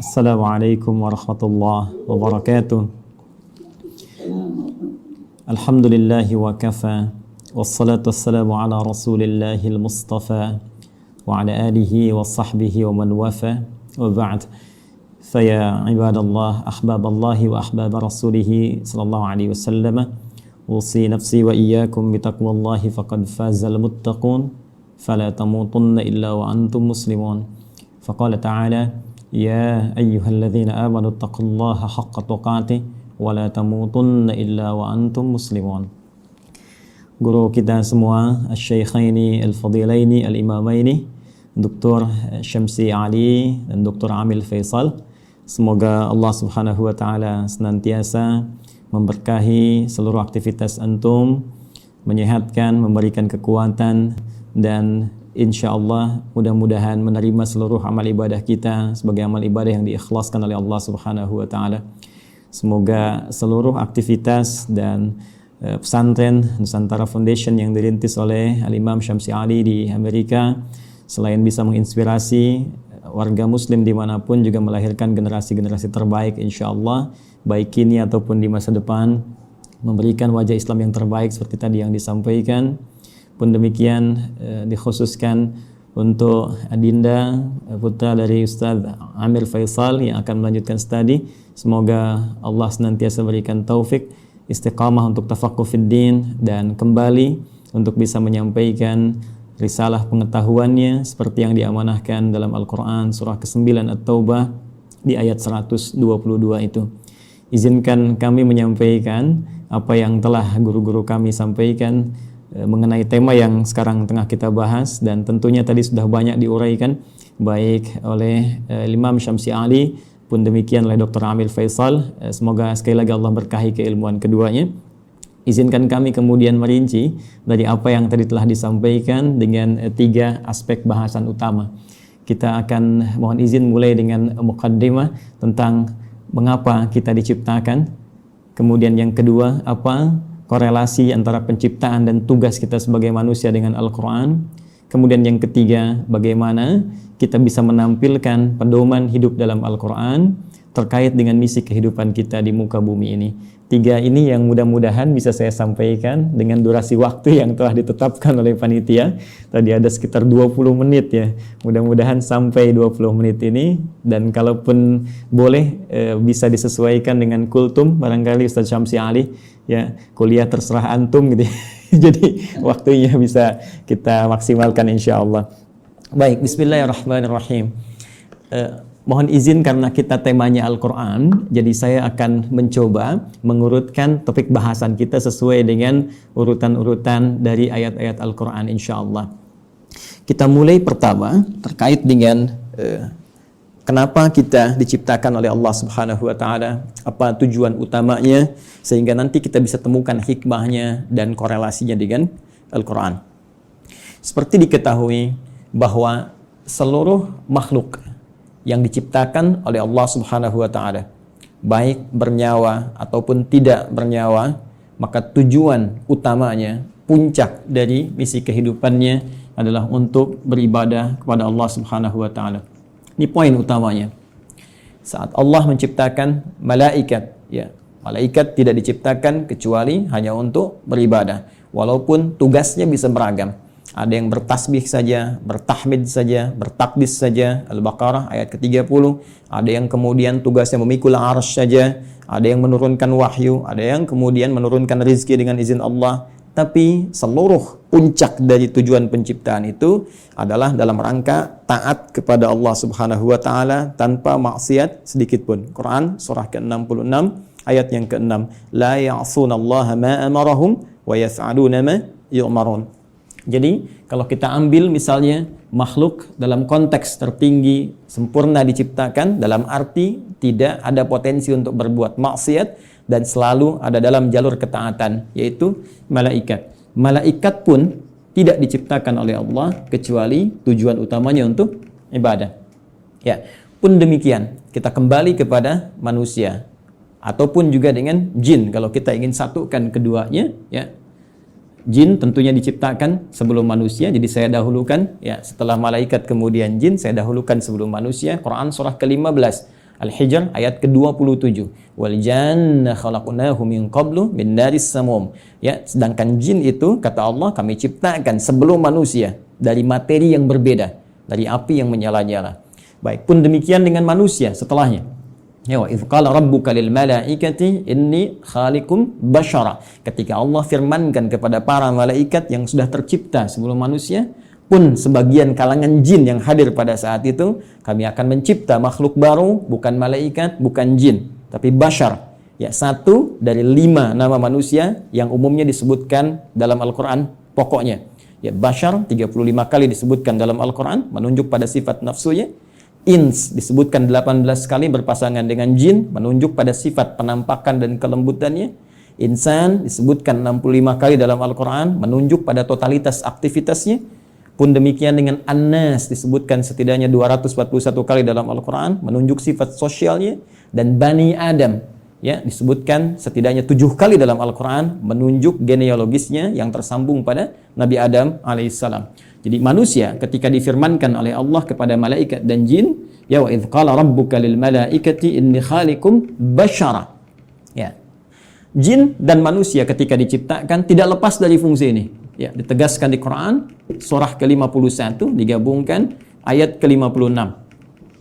Assalamualaikum warahmatullahi wabarakatuh. Alhamdulillahi wa kafa. Wassalatu wassalamu ala rasulillahil mustafa wa ala alihi wa sahbihi wa man wafa. Wa ba'd. Faya ibadallah, ahbaballahi wa ahbab rasulihi sallallahu alaihi wasallam. Usi nafsi wa iyyakum bitaqwallahi faqad fazal muttaqun. Fala tamutunna illa wa antum muslimun. Faqala ta'ala: Ya ayyuhalladzina amanu taqullaha haqqa tuqatih wa la tamutunna illa wa antum muslimun. Guru kita semua, Asy-Syaikhaini Al-Fadilaini Al-Imamaini, Dr. Syamsi Ali dan Dr. Amil Faisal. Semoga Allah Subhanahu wa taala senantiasa memberkahi seluruh aktivitas antum, menyehatkan, memberikan kekuatan, dan insyaallah mudah-mudahan menerima seluruh amal ibadah kita sebagai amal ibadah yang diikhlaskan oleh Allah Subhanahu wa taala. Semoga seluruh aktivitas dan pesantren Nusantara Foundation yang dirintis oleh Al-Imam Syamsi Ali di Amerika selain bisa menginspirasi warga muslim dimanapun, juga melahirkan generasi-generasi terbaik insyaallah, baik kini ataupun di masa depan, memberikan wajah Islam yang terbaik seperti tadi yang disampaikan. Pun demikian dikhususkan untuk Adinda, putra dari Ustaz Amir Faisal yang akan melanjutkan studi. Semoga Allah senantiasa berikan taufik, istiqamah untuk tafaqquh fid din, dan kembali untuk bisa menyampaikan risalah pengetahuannya seperti yang diamanahkan dalam Al-Quran surah ke-9 At-Taubah di ayat 122 itu. Izinkan kami menyampaikan apa yang telah guru-guru kami sampaikan mengenai tema yang sekarang tengah kita bahas, dan tentunya tadi sudah banyak diuraikan baik oleh Imam Syamsi Ali pun demikian oleh Dr. Amil Faisal. Semoga sekali lagi Allah berkahi keilmuan keduanya. Izinkan kami kemudian merinci dari apa yang tadi telah disampaikan dengan tiga aspek bahasan utama. Kita akan mohon izin mulai dengan muqaddimah tentang mengapa kita diciptakan. Kemudian yang kedua, apa korelasi antara penciptaan dan tugas kita sebagai manusia dengan Al-Quran. Kemudian yang ketiga, bagaimana kita bisa menampilkan pedoman hidup dalam Al-Quran terkait dengan misi kehidupan kita di muka bumi ini. Tiga ini yang mudah-mudahan bisa saya sampaikan dengan durasi waktu yang telah ditetapkan oleh panitia. Tadi ada sekitar 20 menit ya. Mudah-mudahan sampai 20 menit ini, dan kalaupun boleh bisa disesuaikan dengan kultum barangkali Ustaz Syamsi Ali ya, kuliah terserah antum gitu. Jadi waktunya bisa kita maksimalkan insyaallah. Baik, bismillahirrahmanirrahim. Mohon izin karena kita temanya Al-Quran, jadi saya akan mencoba mengurutkan topik bahasan kita sesuai dengan urutan-urutan dari ayat-ayat Al-Quran insyaallah. Kita mulai pertama terkait dengan kenapa kita diciptakan oleh Allah Subhanahu wa taala, apa tujuan utamanya, sehingga nanti kita bisa temukan hikmahnya dan korelasinya dengan Al-Quran. Seperti diketahui bahwa seluruh makhluk yang diciptakan oleh Allah Subhanahu wa taala, baik bernyawa ataupun tidak bernyawa, maka tujuan utamanya, puncak dari misi kehidupannya adalah untuk beribadah kepada Allah Subhanahu wa taala. Ini poin utamanya. Saat Allah menciptakan malaikat, ya, malaikat tidak diciptakan kecuali hanya untuk beribadah, walaupun tugasnya bisa beragam. Ada yang bertasbih saja, bertahmid saja, bertakdis saja, Al-Baqarah ayat ke-30. Ada yang kemudian tugasnya memikul arsy saja, ada yang menurunkan wahyu, ada yang kemudian menurunkan rizki dengan izin Allah. Tapi seluruh puncak dari tujuan penciptaan itu adalah dalam rangka taat kepada Allah Subhanahu wa taala tanpa maksiat sedikit pun. Quran surah ke-66 ayat yang ke-6. La ya'sunallaha ma amarahum wa yaf'aluna ma yu'marun. Jadi kalau kita ambil misalnya makhluk dalam konteks tertinggi, sempurna diciptakan dalam arti tidak ada potensi untuk berbuat maksiat dan selalu ada dalam jalur ketaatan, yaitu malaikat. Malaikat pun tidak diciptakan oleh Allah kecuali tujuan utamanya untuk ibadah. Ya, pun demikian kita kembali kepada manusia ataupun juga dengan jin kalau kita ingin satukan keduanya, ya. Jin tentunya diciptakan sebelum manusia, jadi saya dahulukan ya, setelah malaikat kemudian jin, saya dahulukan sebelum manusia. Quran surah ke-15 Al-Hijr ayat ke-27. Wal janna khalaqnahu min qablu min naris samum. Ya, sedangkan jin itu kata Allah kami ciptakan sebelum manusia dari materi yang berbeda, dari api yang menyala-nyala. Baik, pun demikian dengan manusia setelahnya. Ya, wa idz qala rabbuka lil malaikati inni khaliqum basyara. Ketika Allah firmankan kepada para malaikat yang sudah tercipta sebelum manusia, pun sebagian kalangan jin yang hadir pada saat itu, kami akan mencipta makhluk baru, bukan malaikat, bukan jin, tapi basyar. Ya, satu dari 5 nama manusia yang umumnya disebutkan dalam Al-Quran pokoknya. Ya, basyar 35 kali disebutkan dalam Al-Quran, menunjuk pada sifat nafsunya. Ins disebutkan 18 kali berpasangan dengan jin, menunjuk pada sifat penampakan dan kelembutannya. Insan disebutkan 65 kali dalam Al-Quran, menunjuk pada totalitas aktivitasnya. Pun demikian dengan An-Nas disebutkan setidaknya 241 kali dalam Al-Quran, menunjuk sifat sosialnya. Dan Bani Adam ya disebutkan setidaknya 7 kali dalam Al-Quran, menunjuk genealogisnya yang tersambung pada Nabi Adam alaihissalam. Jadi manusia ketika difirmankan oleh Allah kepada malaikat dan jin, ya wa idz qala rabbuka lil malaikati inni khaliqum basyara. Ya. Jin dan manusia ketika diciptakan tidak lepas dari fungsi ini. Ya, ditegaskan di Quran surah ke-51 digabungkan ayat ke-56.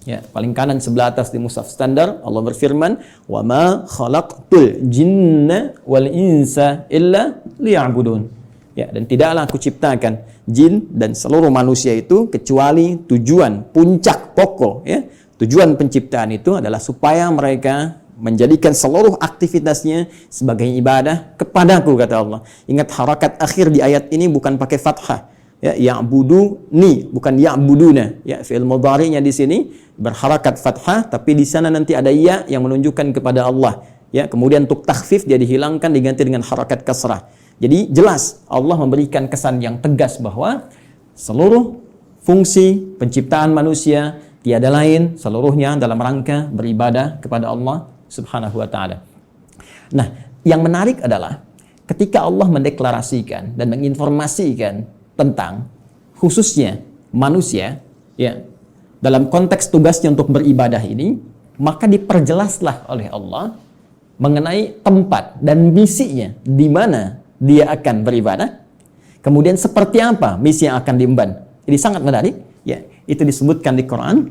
Ya, paling kanan sebelah atas di mushaf standar Allah berfirman, "Wa ma khalaqtul jinna wal insa illa liya'budun." Ya, dan tidaklah aku ciptakan jin dan seluruh manusia itu kecuali tujuan puncak pokok ya. Tujuan penciptaan itu adalah supaya mereka menjadikan seluruh aktivitasnya sebagai ibadah kepadaku kata Allah. Ingat harakat akhir di ayat ini bukan pakai fathah. Ya, ya'buduni bukan ya'buduna. Ya, fi'il mudhari'nya di sini berharakat fathah tapi di sana nanti ada ya yang menunjukkan kepada Allah. Ya, kemudian untuk takhfif dia dihilangkan diganti dengan harakat kasrah. Jadi jelas Allah memberikan kesan yang tegas bahwa seluruh fungsi penciptaan manusia tiada lain seluruhnya dalam rangka beribadah kepada Allah Subhanahu wa taala. Nah, yang menarik adalah ketika Allah mendeklarasikan dan menginformasikan tentang khususnya manusia ya dalam konteks tugasnya untuk beribadah ini, maka diperjelaslah oleh Allah mengenai tempat dan misinya di mana dia akan beribadah, kemudian seperti apa misi yang akan diemban. Jadi sangat menarik, ya. Itu disebutkan di Quran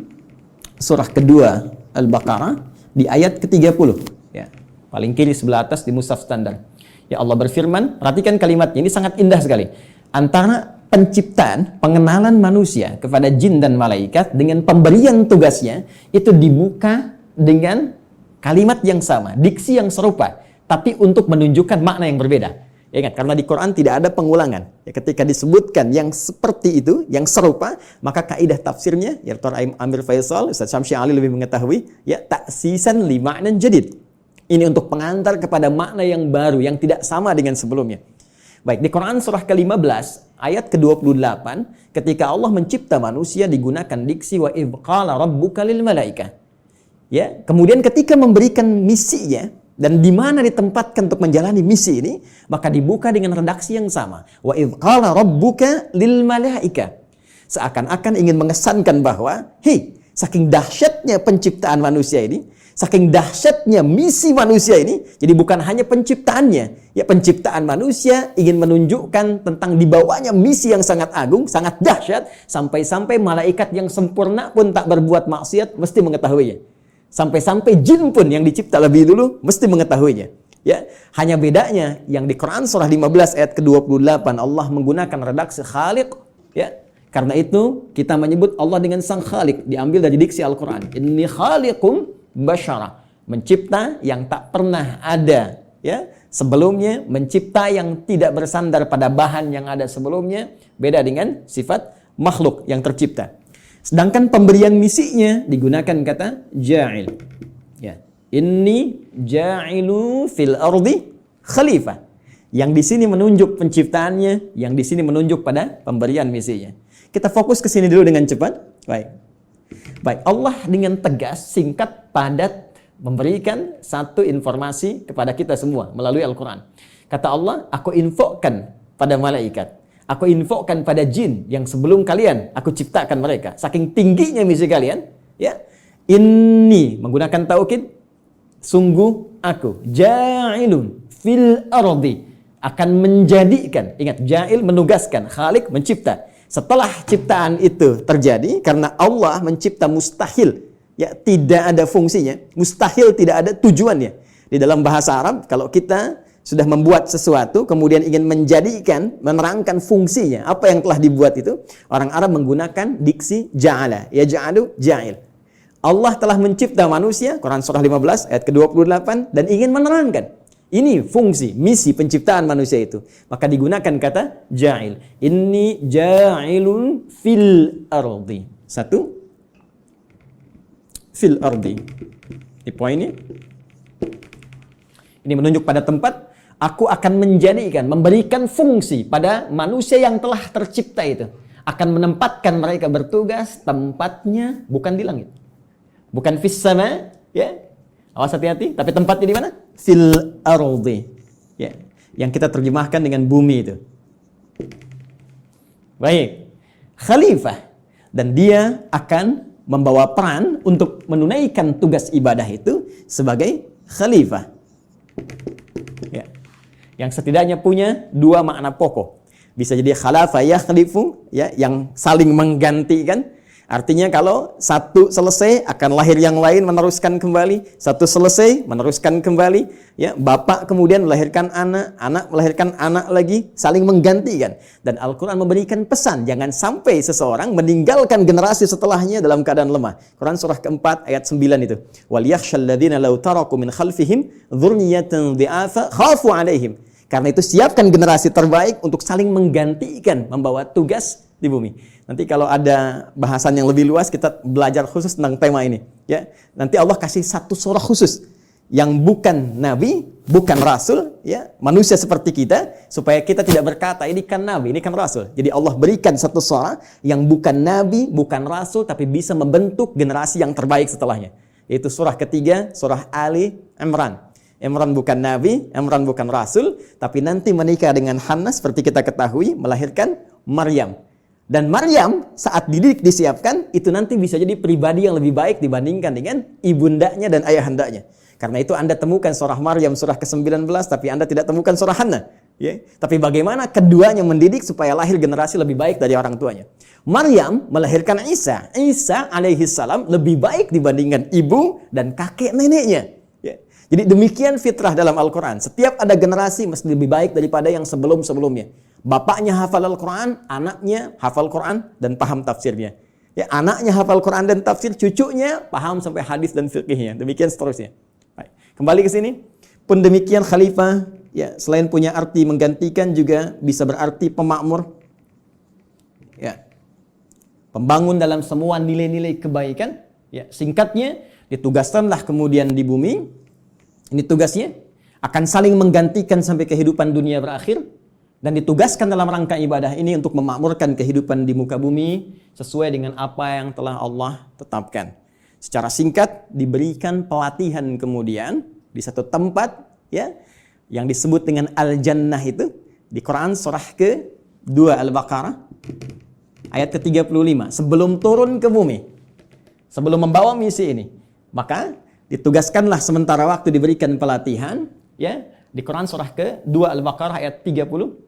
surah kedua Al-Baqarah di ayat ke-30, ya. Paling kiri sebelah atas di mushaf standar. Ya, Allah berfirman, perhatikan kalimatnya, ini sangat indah sekali. Antara penciptaan, pengenalan manusia kepada jin dan malaikat dengan pemberian tugasnya itu dibuka dengan kalimat yang sama, diksi yang serupa, tapi untuk menunjukkan makna yang berbeda. Ya, ingat, karena di Quran tidak ada pengulangan. Ya, ketika disebutkan yang seperti itu, yang serupa, maka kaidah tafsirnya, ya Dr. Amir Faisal, Ustaz Syamsi Ali lebih mengetahui, ya taksisan li ma'nan jadid. Ini untuk pengantar kepada makna yang baru, yang tidak sama dengan sebelumnya. Baik, di Quran surah ke-15, ayat ke-28, ketika Allah mencipta manusia digunakan diksi wa idz qala rabbuka lil malaikah. Ya, kemudian ketika memberikan misinya, dan di mana ditempatkan untuk menjalani misi ini, maka dibuka dengan redaksi yang sama. Wa idz qala rabbuka lil malaika. Seakan-akan ingin mengesankan bahwa, hei, saking dahsyatnya penciptaan manusia ini, saking dahsyatnya misi manusia ini, jadi bukan hanya penciptaannya. Ya, penciptaan manusia ingin menunjukkan tentang dibawanya misi yang sangat agung, sangat dahsyat, sampai-sampai malaikat yang sempurna pun tak berbuat maksiat mesti mengetahuinya. Sampai-sampai jin pun yang dicipta lebih dulu mesti mengetahuinya. Ya, hanya bedanya yang di Quran surah 15 ayat ke-28 Allah menggunakan redaksi khaliq, ya. Karena itu kita menyebut Allah dengan sang khaliq, diambil dari diksi Al-Qur'an. Inni khaliqum basyara, mencipta yang tak pernah ada, ya. Sebelumnya, mencipta yang tidak bersandar pada bahan yang ada sebelumnya, beda dengan sifat makhluk yang tercipta. Sedangkan pemberian misinya digunakan kata ja'il. Ya. Inni ja'ilu fil ardi khalifah. Yang di sini menunjuk penciptaannya, yang di sini menunjuk pada pemberian misinya. Kita fokus ke sini dulu dengan cepat. Baik, Allah dengan tegas, singkat, padat memberikan satu informasi kepada kita semua melalui Al-Quran. Kata Allah, aku infokan pada malaikat. Aku infokan pada jin yang sebelum kalian aku ciptakan mereka. Saking tingginya misi kalian, ya. Inni menggunakan taukid, sungguh aku, ja'ilun fil ardi, akan menjadikan. Ingat, ja'il menugaskan, khalik mencipta. Setelah ciptaan itu terjadi, karena Allah mencipta mustahil, ya tidak ada fungsinya, mustahil tidak ada tujuannya. Di dalam bahasa Arab, kalau kita sudah membuat sesuatu, kemudian ingin menjadikan, menerangkan fungsinya, apa yang telah dibuat itu, orang Arab menggunakan diksi ja'ala, ya ja'alu, ja'il. Allah telah mencipta manusia, Quran surah 15 ayat ke-28, dan ingin menerangkan ini fungsi, misi penciptaan manusia itu. Maka digunakan kata ja'il. Inni ja'ilun fil ardi. Satu, fil ardi. Ini poinnya. Ini menunjuk pada tempat, aku akan menjadikan, memberikan fungsi pada manusia yang telah tercipta itu. Akan menempatkan mereka bertugas, tempatnya bukan di langit. Bukan fis sama, ya. Awas hati-hati, tapi tempatnya di mana? Fil ardi. Ya, yang kita terjemahkan dengan bumi itu. Baik. Khalifah, dan dia akan membawa peran untuk menunaikan tugas ibadah itu sebagai khalifah. Ya. Yang setidaknya punya dua makna pokok. Bisa jadi khalafa yakhlifu, ya, yang saling menggantikan. Artinya kalau satu selesai akan lahir yang lain meneruskan kembali, satu selesai meneruskan kembali, ya, bapak kemudian melahirkan anak, anak melahirkan anak lagi, saling menggantikan. Dan Al-Qur'an memberikan pesan jangan sampai seseorang meninggalkan generasi setelahnya dalam keadaan lemah. Quran surah keempat ayat 9 itu. Wal yakhshal ladzina law taraku min khalfihim dzurriyyatan dhi'afa khafu 'alaihim. Karena itu siapkan generasi terbaik untuk saling menggantikan membawa tugas di bumi. Nanti kalau ada bahasan yang lebih luas, kita belajar khusus tentang tema ini. Ya, nanti Allah kasih satu surah khusus yang bukan nabi, bukan rasul, ya, manusia seperti kita, supaya kita tidak berkata ini kan nabi, ini kan rasul. Jadi Allah berikan satu surah yang bukan nabi, bukan rasul, tapi bisa membentuk generasi yang terbaik setelahnya. Yaitu surah ketiga, surah Ali Imran. Imran bukan nabi, Imran bukan rasul, tapi nanti menikah dengan Hannah seperti kita ketahui, melahirkan Maryam. Dan Maryam saat dididik disiapkan, itu nanti bisa jadi pribadi yang lebih baik dibandingkan dengan ibundanya dan ayahandanya. Karena itu Anda temukan surah Maryam surah ke-19, tapi Anda tidak temukan surah Hannah. Ya. Tapi bagaimana keduanya mendidik supaya lahir generasi lebih baik dari orang tuanya. Maryam melahirkan Isa. Isa alaihi salam lebih baik dibandingkan ibu dan kakek neneknya. Ya. Jadi demikian fitrah dalam Al-Quran. Setiap ada generasi mesti lebih baik daripada yang sebelum-sebelumnya. Bapaknya hafal Al-Quran, anaknya hafal Quran dan paham tafsirnya. Ya, anaknya hafal Quran dan tafsir, cucunya paham sampai hadis dan fiqihnya. Demikian seterusnya. Baik. Kembali ke sini. Pun demikian khalifah, ya, selain punya arti menggantikan juga bisa berarti pemakmur. Ya. Pembangun dalam semua nilai-nilai kebaikan. Ya, singkatnya, ditugaskanlah kemudian di bumi. Ini tugasnya. Akan saling menggantikan sampai kehidupan dunia berakhir. Dan ditugaskan dalam rangka ibadah ini untuk memakmurkan kehidupan di muka bumi sesuai dengan apa yang telah Allah tetapkan. Secara singkat diberikan pelatihan kemudian di satu tempat, ya, yang disebut dengan Al-Jannah itu di Quran surah ke-2 Al-Baqarah ayat ke-35. Sebelum turun ke bumi, sebelum membawa misi ini, maka ditugaskanlah sementara waktu diberikan pelatihan, ya, di Quran surah ke-2 Al-Baqarah ayat 35.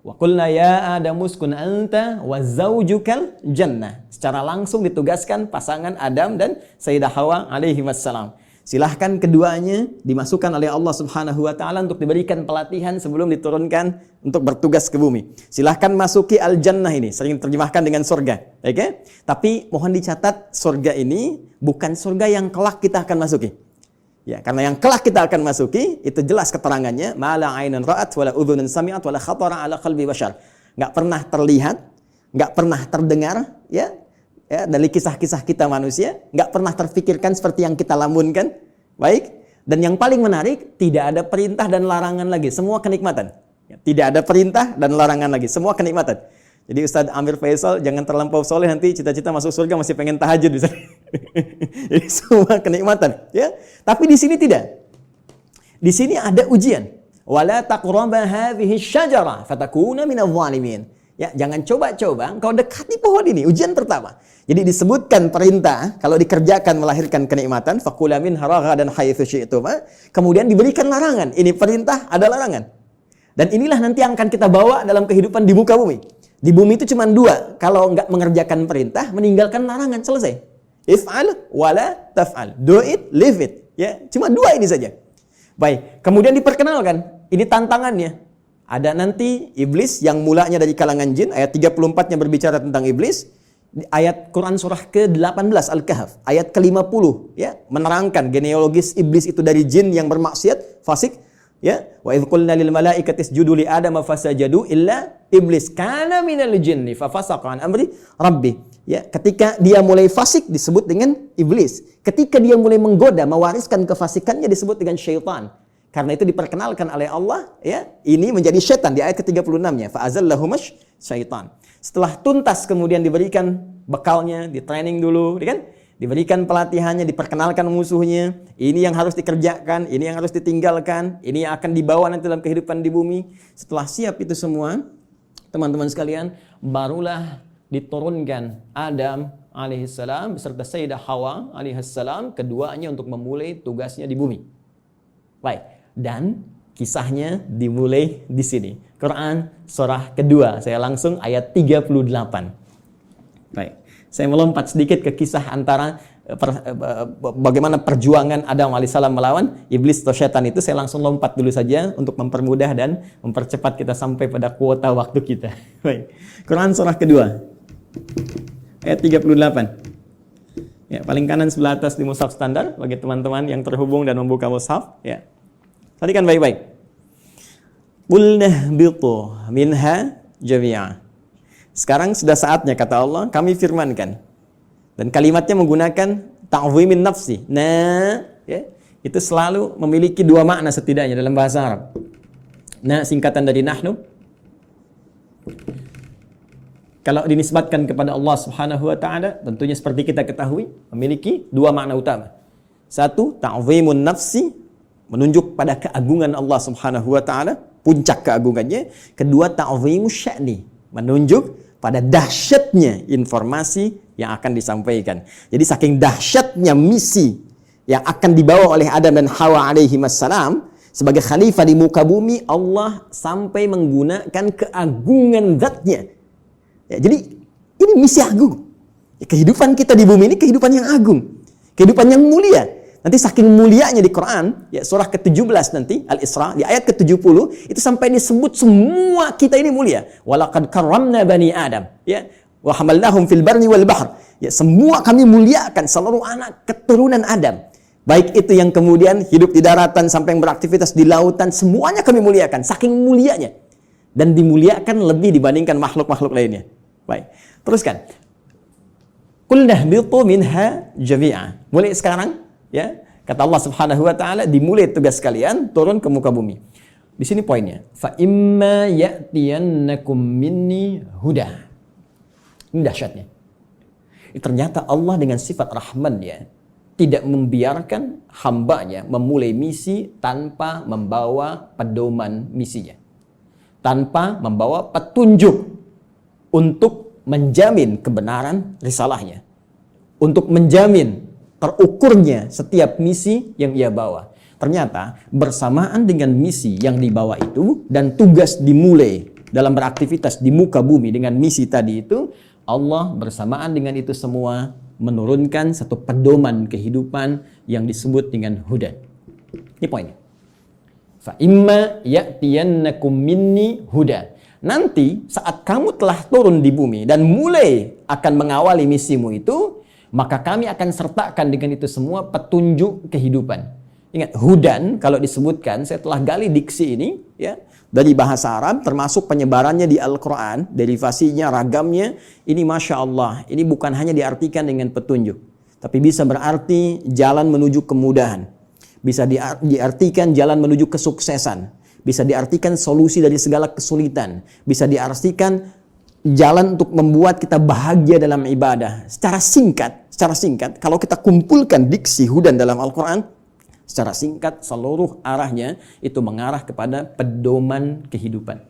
Wa qulna ya Adamu uskun anta wa zaujukal jannah. Secara langsung ditugaskan pasangan Adam dan Sayyidah Hawa alaihi wassalam. Silahkan keduanya dimasukkan oleh Allah Subhanahu wa taala untuk diberikan pelatihan sebelum diturunkan untuk bertugas ke bumi. Silahkan masuki al-jannah ini, sering terjemahkan dengan surga, oke? Okay? Tapi mohon dicatat, surga ini bukan surga yang kelak kita akan masuki. Ya, karena yang kelak kita akan masuki itu jelas keterangannya, mala ainan ra'at wala udhunun sami'at wala khatara ala qalbi bashar. Enggak pernah terlihat, enggak pernah terdengar, ya. Ya, dari kisah-kisah kita manusia, enggak pernah terfikirkan seperti yang kita lamunkan. Baik. Dan yang paling menarik, tidak ada perintah dan larangan lagi, semua kenikmatan. Ya, tidak ada perintah dan larangan lagi, semua kenikmatan. Jadi Ustaz Amir Faisal jangan terlampau soleh, nanti cita-cita masuk surga masih pengen tahajud bisa. Jadi semua kenikmatan, ya. Tapi di sini tidak. Di sini ada ujian. Wala taqraba hadhihi syajarah fatakuna minadh dhalimin. Ya, jangan coba-coba engkau dekati pohon ini, ujian pertama. Jadi disebutkan perintah kalau dikerjakan melahirkan kenikmatan, faqula minha ragadan haitsu syi'tuma. Kemudian diberikan larangan. Ini perintah, ada larangan. Dan inilah nanti yang akan kita bawa dalam kehidupan di muka bumi. Di bumi itu cuma dua, kalau enggak mengerjakan perintah, meninggalkan larangan, selesai. If'al wala taf'al. Do it, leave it. Ya, cuma dua ini saja. Baik, kemudian diperkenalkan, ini tantangannya. Ada nanti iblis yang mulanya dari kalangan jin, ayat 34-nya berbicara tentang iblis. Ayat Quran surah ke-18 Al-Kahf, ayat ke-50 ya, menerangkan genealogis iblis itu dari jin yang bermaksiat, fasik ya. Wa idz qulna lil malaikati isjudu li adama fasajadu illa iblis kana minal jinni fa fasaqa an amri rabbi. Ya, ketika dia mulai fasik disebut dengan iblis. Ketika dia mulai menggoda, mewariskan kefasikannya disebut dengan syaitan. Karena itu diperkenalkan oleh Allah, ya, ini menjadi syaitan di ayat ke-36-nya. Fa'azallahumash syaitan. Setelah tuntas kemudian diberikan bekalnya, di training dulu, kan? Diberikan pelatihannya, diperkenalkan musuhnya. Ini yang harus dikerjakan, ini yang harus ditinggalkan, ini yang akan dibawa nanti dalam kehidupan di bumi. Setelah siap itu semua, teman-teman sekalian, barulah diturunkan Adam alaihissalam beserta Sayyidah Hawa alaihissalam, keduanya untuk memulai tugasnya di bumi. Baik. Dan kisahnya dimulai di sini. Quran surah kedua. Saya langsung ayat 38. Baik. Saya melompat sedikit ke kisah antara bagaimana perjuangan Adam alaihissalam melawan iblis atau syaitan itu. Saya langsung lompat dulu saja untuk mempermudah dan mempercepat kita sampai pada kuota waktu kita. Baik. Quran surah kedua. Ayat 38. Ya, paling kanan sebelah atas di mushaf standar bagi teman-teman yang terhubung dan membuka mushaf, ya. Perhatikan baik-baik. Qulna bitu minha jami'a. Sekarang sudah saatnya, kata Allah, kami firmankan. Dan kalimatnya menggunakan ta'zimin nafsi. Nah, ya, itu selalu memiliki dua makna setidaknya dalam bahasa Arab. Nah, singkatan dari nahnu. Kalau dinisbatkan kepada Allah Subhanahu wa taala, tentunya seperti kita ketahui, memiliki dua makna utama. Satu, ta'zimun nafsi, menunjuk pada keagungan Allah Subhanahu wa taala, puncak keagungannya. Kedua, ta'zimus sya'ni, menunjuk pada dahsyatnya informasi yang akan disampaikan. Jadi saking dahsyatnya misi yang akan dibawa oleh Adam dan Hawa alaihi wassalam sebagai khalifah di muka bumi, Allah sampai menggunakan keagungan zatnya. Ya, jadi ini misi agung. Kehidupan kita di bumi ini kehidupan yang agung, kehidupan yang mulia. Nanti saking mulianya di Quran, ya, surah ke-17 nanti, Al-Isra, di ayat ke-70, itu sampai disebut semua kita ini mulia. Walaqad karramna bani Adam, ya, wa hamalnahum fil barri wal bahr. Ya, semua kami muliakan seluruh anak keturunan Adam. Baik itu yang kemudian hidup di daratan sampai yang beraktivitas di lautan, semuanya kami muliakan, saking mulianya. Dan dimuliakan lebih dibandingkan makhluk-makhluk lainnya. Baik, teruskan. Qulna bitu minha jami'a. Mulai sekarang, ya, kata Allah Subhanahu wa taala, dimulai tugas kalian turun ke muka bumi. Di sini poinnya. Fa imma ya'tiyannakum minni huda. Ini dahsyatnya. Ternyata Allah dengan sifat Rahman-Nya tidak membiarkan hambanya memulai misi tanpa membawa pedoman misinya. Tanpa membawa petunjuk untuk menjamin kebenaran risalahnya. Untuk menjamin terukurnya setiap misi yang ia bawa. Ternyata bersamaan dengan misi yang dibawa itu dan tugas dimulai dalam beraktivitas di muka bumi dengan misi tadi itu, Allah bersamaan dengan itu semua menurunkan satu pedoman kehidupan yang disebut dengan hudan. Ini poinnya. Fa imma ya'tiyannakum minni huda. Nanti saat kamu telah turun di bumi dan mulai akan mengawali misimu itu, maka kami akan sertakan dengan itu semua petunjuk kehidupan. Ingat, hudan kalau disebutkan, saya telah gali diksi ini, ya, dari bahasa Arab, termasuk penyebarannya di Al-Quran, derivasinya, ragamnya, ini Masya Allah, ini bukan hanya diartikan dengan petunjuk, tapi bisa berarti jalan menuju kemudahan, bisa diartikan jalan menuju kesuksesan, bisa diartikan solusi dari segala kesulitan, bisa diartikan jalan untuk membuat kita bahagia dalam ibadah. Secara singkat, kalau kita kumpulkan diksi hudan dalam Al-Quran, secara singkat seluruh arahnya itu mengarah kepada pedoman kehidupan.